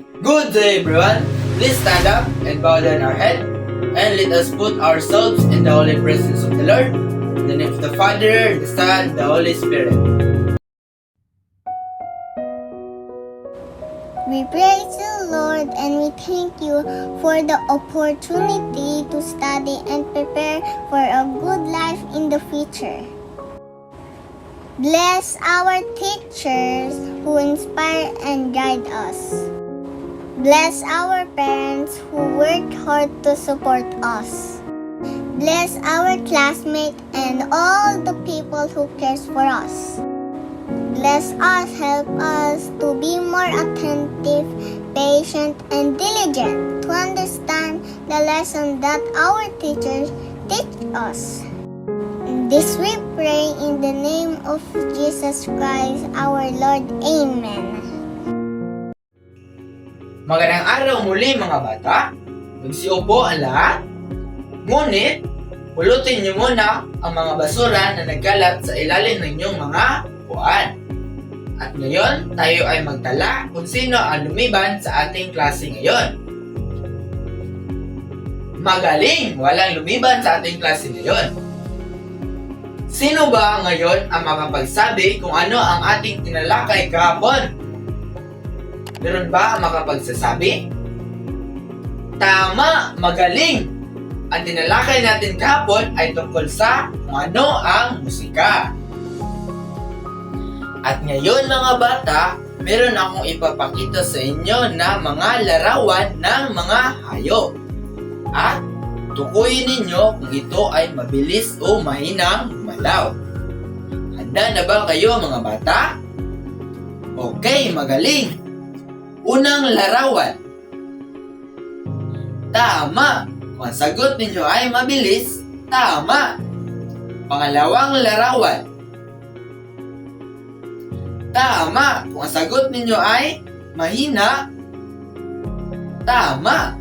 Good day, everyone. Please stand up and bow down our head, and let us put ourselves in the holy presence of the Lord. In the name of the Father, the Son, the Holy Spirit. We praise the Lord and we thank you for the opportunity to study and prepare for a good life in the future. Bless our teachers who inspire and guide us. Bless our parents who work hard to support us. Bless our classmates and all the people who cares for us. Bless us, help us to be more attentive, patient, and diligent to understand the lesson that our teachers teach us. This we pray in the name of Jesus Christ, our Lord. Amen. Magandang araw muli mga bata. Magsiupo ang lahat. Ngunit, pulutin niyo muna ang mga basura na nagkalat sa ilalim ng inyong mga upuan. At ngayon, tayo ay magtala kung sino ang lumiban sa ating klase ngayon. Magaling! Walang lumiban sa ating klase ngayon. Sino ba ngayon ang makapagsabi kung ano ang ating tinalakay kahapon? Meron ba ang makapagsasabi? Tama! Magaling! Ang tinalakay natin kahapon ay tungkol sa kung ano ang musika. At ngayon mga bata, meron akong ipapakita sa inyo na mga larawan ng mga hayop. At tukuyin ninyo kung ito ay mabilis o mahinang gumalaw. Handa na ba kayo mga bata? Okay, magaling! Unang larawan. Tama! Kung ang sagot ninyo ay mabilis, tama! Pangalawang larawan. Tama! Kung ang sagot ninyo ay mahina, tama!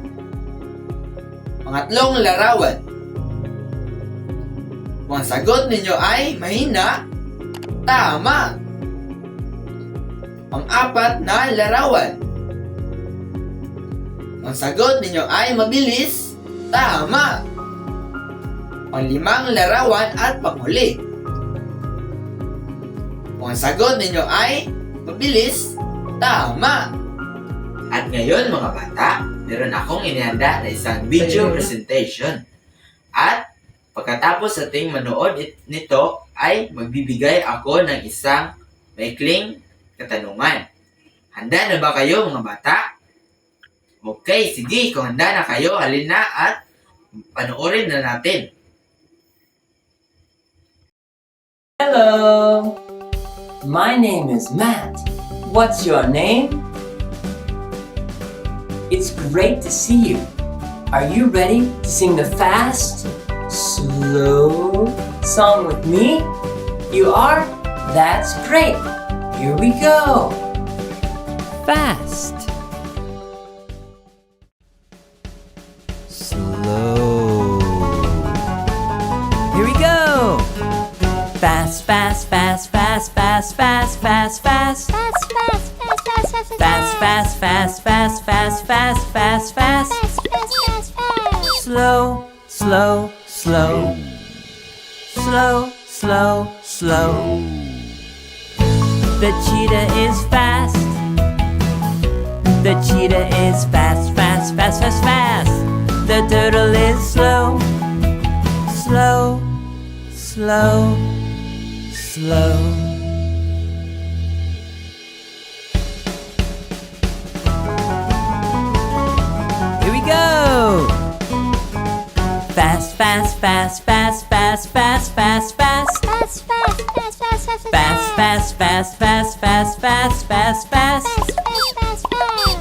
Pangatlong larawan. Kung ang sagot ninyo ay mahina, tama! Pang-apat na larawan. Kung ang sagot ninyo ay mabilis, tama! Pang-limang larawan at panghuli. Kung ang sagot ninyo ay mabilis, tama! At ngayon mga bata, meron akong inihanda na isang video presentation. At pagkatapos ating manood nito ay magbibigay ako ng isang maikling katanungan. Handa na ba kayo mga bata? Okay, sige, kung handa na kayo, halina at panoorin na natin. Hello! My name is Matt. What's your name? It's great to see you. Are you ready to sing the fast, slow song with me? You are? That's great. Here we go. Fast. Slow. Here we go. Fast, fast, fast, fast, fast, fast, fast, fast. Fast, fast, fast, fast, fast, fast, fast, fast. Slow, slow, slow. Slow, slow, slow. The cheetah is fast. The cheetah is fast, fast, fast, fast, fast. The turtle is slow. Slow, slow, slow. Here we go! Fast, fast, fast, fast, fast, fast, fast, fast. Fast, fast, fast, fast, fast, fast, fast, fast.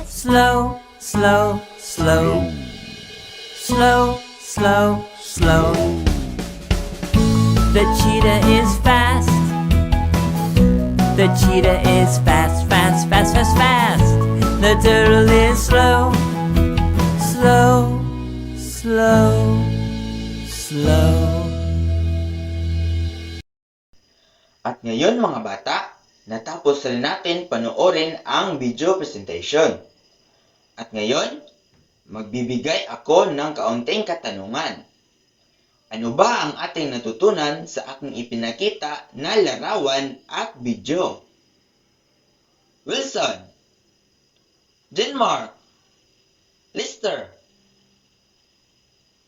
Slow, slow, slow. Slow, slow, slow. The cheetah is fast. The cheetah is fast, fast, fast, fast, fast. The turtle is slow. Slow, slow, slow. At ngayon mga bata, natapos na natin panoorin ang video presentation. At ngayon, magbibigay ako ng kaunting katanungan. Ano ba ang ating natutunan sa aking ipinakita na larawan at video? Wilson, Denmark, Lister.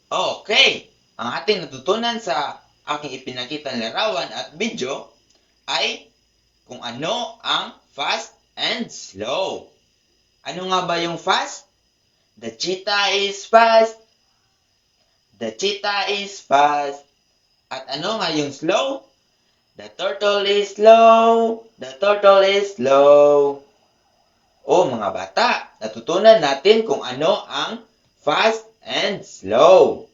Okay, ang ating natutunan sa aking ipinakita na larawan at video ay kung ano ang fast and slow. Ano nga ba yung fast? The cheetah is fast. The cheetah is fast. At ano nga yung slow? The turtle is slow. The turtle is slow. O mga bata, natutunan natin kung ano ang fast and slow.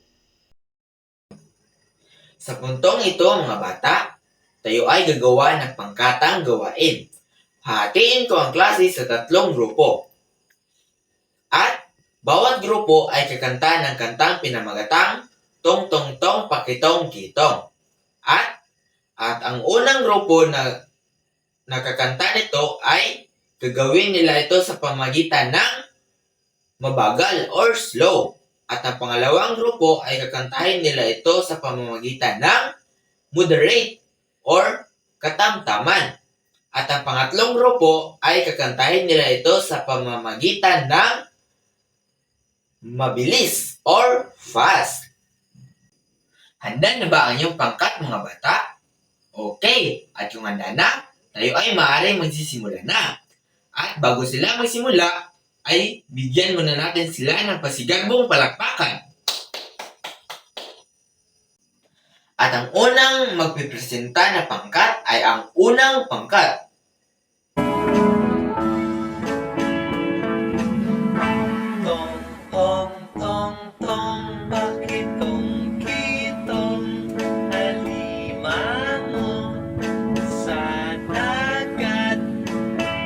Sa puntong ito mga bata, tayo ay gagawa ng pangkatang gawain. Hahatiin ko ang klase sa 3 grupo. At bawat grupo ay kakanta ng kantang pinamagatang Tong Tong Tong Pakitong Kitong. At ang unang grupo na nakakanta nito ay gagawin nila ito sa pamagitan ng mabagal or slow. At ang pangalawang grupo ay kakantahin nila ito sa pamamagitan ng moderate or katamtaman. At ang pangatlong grupo ay kakantahin nila ito sa pamamagitan ng mabilis or fast. Handa na ba ang iyong pangkat mga bata? Okay, at kung handa na, tayo ay maaaring magsisimula na. At bago sila magsimula, ay bigyan muna natin sila ng pasigarbong palakpakan. At ang unang magpipresenta na pangkat ay ang unang pangkat. Tong, tong, tong, pakitong kitong alimango sa dagat,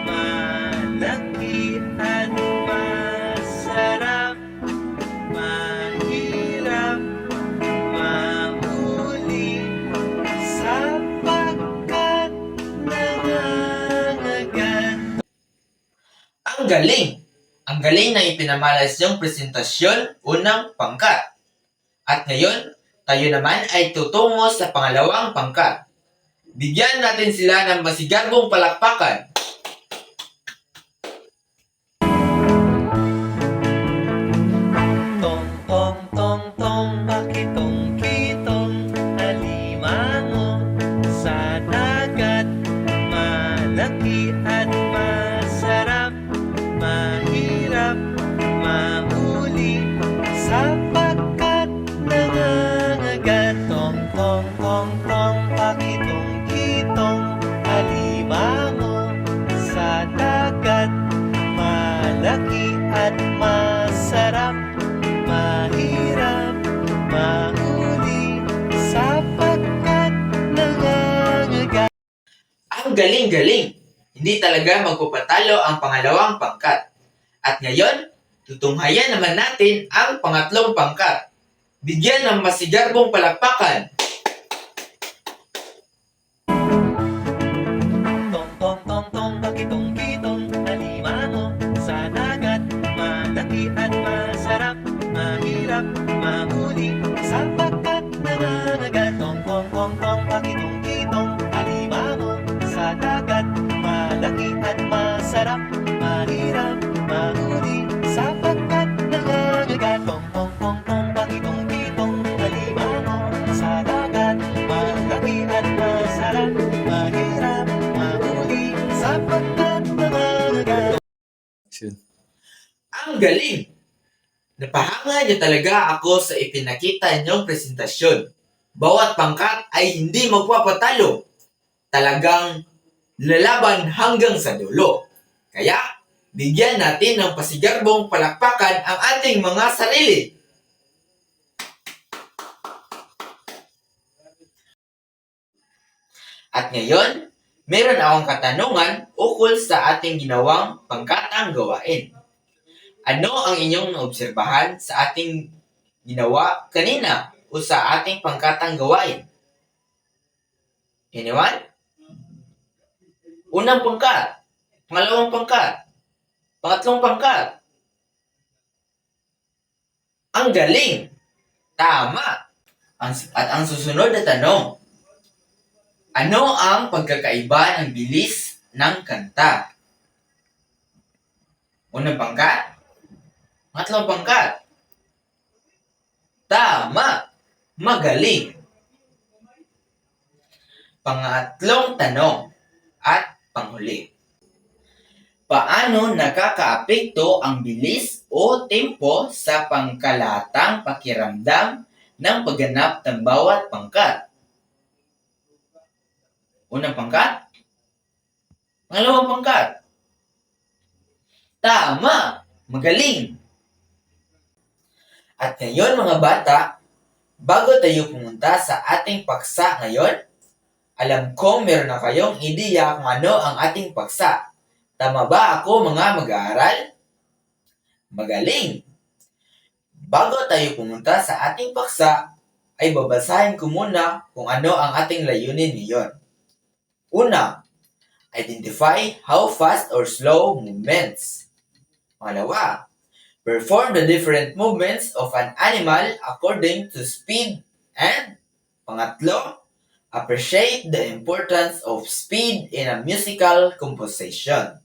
malaki at masarap, mahirap mahuli sapagkat nangangagat. Ang galing! Ang galing na ipinamalas yung presentasyon unang pangkat. At ngayon, tayo naman ay tutungo sa pangalawang pangkat. Bigyan natin sila ng masigarbong palakpakan. Tong, tong, tong, tong, pakitong kitong alimango sa dagat, malaki at masarap, mahirap mahuli sapagkat nangangagat. Tong, tong, tong, tong, pakitong kitong alimango sa dagat, malaki at masarap, mahirap mahuli sapagkat nangangagat. Ang galing-galing! Hindi talaga magpapatalo ang pangalawang pangkat. At ngayon, tutunghayan naman natin ang pangatlong pangkat. Bigyan ng masigarbong palakpakan. Tong, tong, tong, tong, pakitong kitong alimango sa dagat, malaki at masarap, mahirap mahuli sapagkat nangangagat. Tong, tong, tong, tong, pakitong kitong alimango sa dagat, malaki at masarap, mahirap mahuli sapagkat nangangagat. Tong, tong, tong, tong, pakitong kitong alimango sa dagat, malaki at masarap, mahirap mahuli sapagkat nangangagat. Ang galing! Napahanga niyo talaga ako sa ipinakita niyong presentasyon. Bawat pangkat ay hindi magpapatalo. Talagang lalaban hanggang sa dulo. Kaya, bigyan natin ng pasigarbong palakpakan ang ating mga sarili. At ngayon, meron akong katanungan ukol sa ating ginawang pangkatang gawain. Ano ang inyong naobserbahan sa ating ginawa kanina o sa ating pangkatang gawain? Anyone? Unang pangkat, pangalawang pangkat, pangatlong pangkat. Ang galing! Tama! At ang susunod na tanong, ano ang pagkakaiba ng bilis ng kanta? Unang pangkat? Pangatlong pangkat? Tama! Magaling! Pangatlong tanong at panghuli. Paano nakakaapekto ang bilis o tempo sa pangkalatang pakiramdam ng pagganap ng bawat pangkat? Unang pangkat? Pangalawang pangkat? Tama! Magaling! At ngayon mga bata, bago tayo pumunta sa ating paksa ngayon, alam kong meron na kayong ideya kung ano ang ating paksa. Tama ba ako mga mag-aaral? Magaling! Bago tayo pumunta sa ating paksa, ay babasahin ko muna kung ano ang ating layunin ngayon. Una, identify how fast or slow movements. Pangalawa, perform the different movements of an animal according to speed. And pangatlo, appreciate the importance of speed in a musical composition.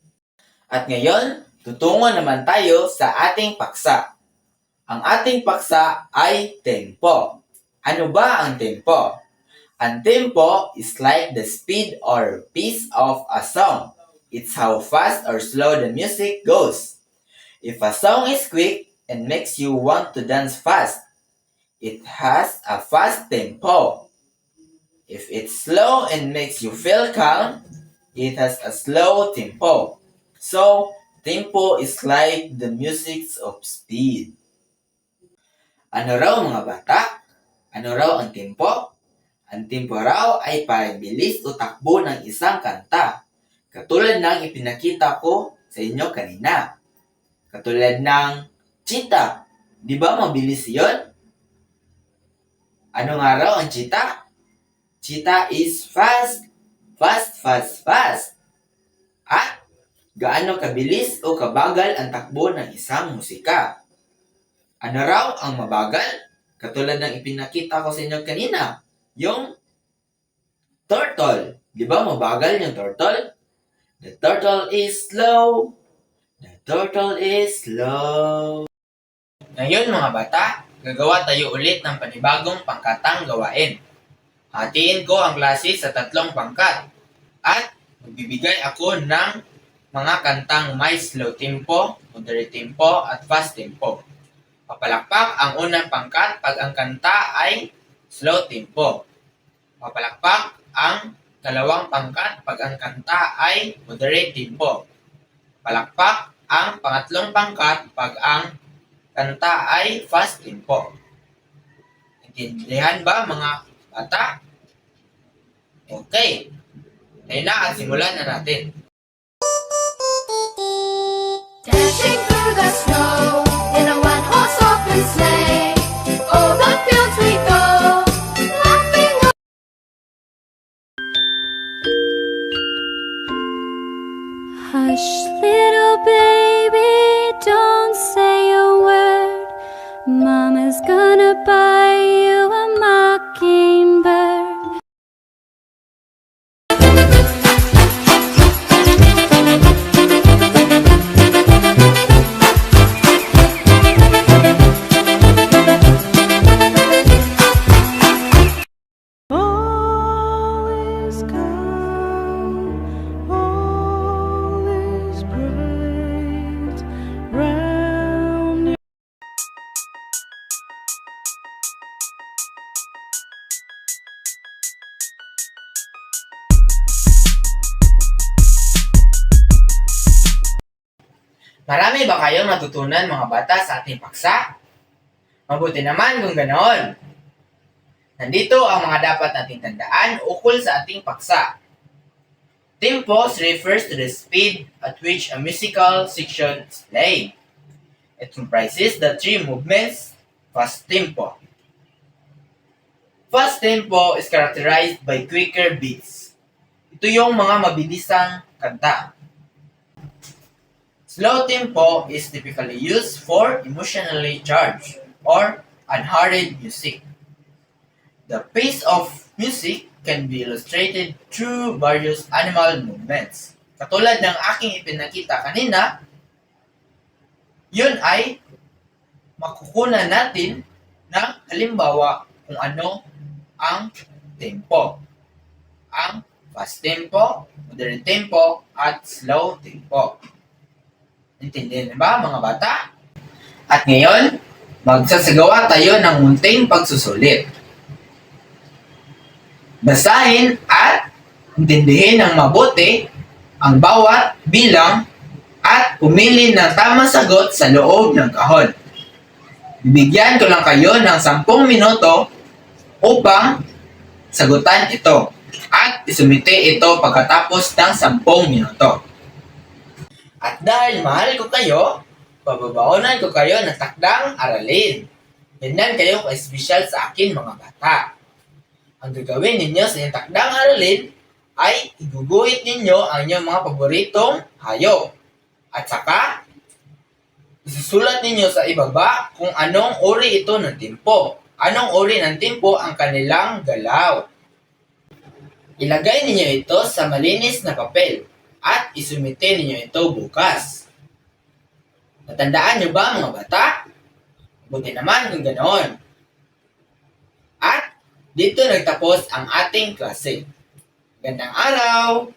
At ngayon, tutungo naman tayo sa ating paksa. Ang ating paksa ay tempo. Ano ba ang tempo? Ang tempo is like the speed or pace of a song. It's how fast or slow the music goes. If a song is quick and makes you want to dance fast, it has a fast tempo. If it's slow and makes you feel calm, it has a slow tempo. So, tempo is like the music of speed. Ano raw mga bata? Ano raw ang tempo? Ang tempo raw ay parang bilis o takbo ng isang kanta. Katulad ng ipinakita ko sa inyo kanina. Katulad ng cheetah. Di ba mabilis yon? Ano nga raw ang cheetah? Cheetah is fast. Fast, fast, fast. At gaano kabilis o kabagal ang takbo ng isang musika? Ano raw ang mabagal? Katulad ng ipinakita ko sa inyo kanina, yung turtle. Di ba mabagal yung turtle? The turtle is slow. The turtle is slow. Ngayon mga bata, gagawa tayo ulit ng panibagong pangkatang gawain. Hatiin ko ang klase sa 3 pangkat. At magbibigay ako ng mga kantang may slow tempo, moderate tempo, at fast tempo. Papalakpak ang unang pangkat pag ang kanta ay slow tempo. Papalakpak ang dalawang pangkat pag ang kanta ay moderate tempo. Palakpak ang pangatlong pangkat pag ang kanta ay fast tempo. Intindihan ba mga bata? Okay. Ngayon na at simulan na natin. Dashing through the snow in a one-horse open sleigh. Oh, the fields we go, laughing. Hush, little baby, don't say a word. Mama's gonna buy you a mockingbird. Marami ba kayong natutunan mga bata sa ating paksa? Mabuti naman kung ganoon. Nandito ang mga dapat nating tandaan ukol sa ating paksa. Tempo refers to the speed at which a musical section is played. It comprises the 3 movements. Fast tempo. Fast tempo is characterized by quicker beats. Ito yung mga mabilisang kanta. Slow tempo is typically used for emotionally charged or unhurried music. The pace of music can be illustrated through various animal movements. Katulad ng aking ipinakita kanina, yun ay makukunan natin ng halimbawa kung ano ang tempo. Ang fast tempo, moderate tempo, at slow tempo. Intindihan niyo ba mga bata? At ngayon, magsasagawa tayo ng munting pagsusulit. Basahin at intindihin ng mabuti ang bawat bilang at pumili ng tamang sagot sa loob ng kahon. Bibigyan ko lang kayo ng 10 minuto upang sagutan ito at isumite ito pagkatapos ng 10 minuto. At dahil mahal ko kayo, pababaonan ko kayo ng takdang aralin. Ganyan kayo ka-espesyal sa akin mga bata. Ang gagawin ninyo sa inyong takdang aralin ay iguguhit ninyo ang inyong mga paboritong hayop. At saka, isusulat ninyo sa ibaba kung anong uri ito ng timpo. Anong uri ng timpo ang kanilang galaw. Ilagay ninyo ito sa malinis na papel at isumite ninyo ito bukas. Natandaan nyo ba mga bata? Buti naman kung ganoon. At dito nagtapos ang ating klase. Gandang araw!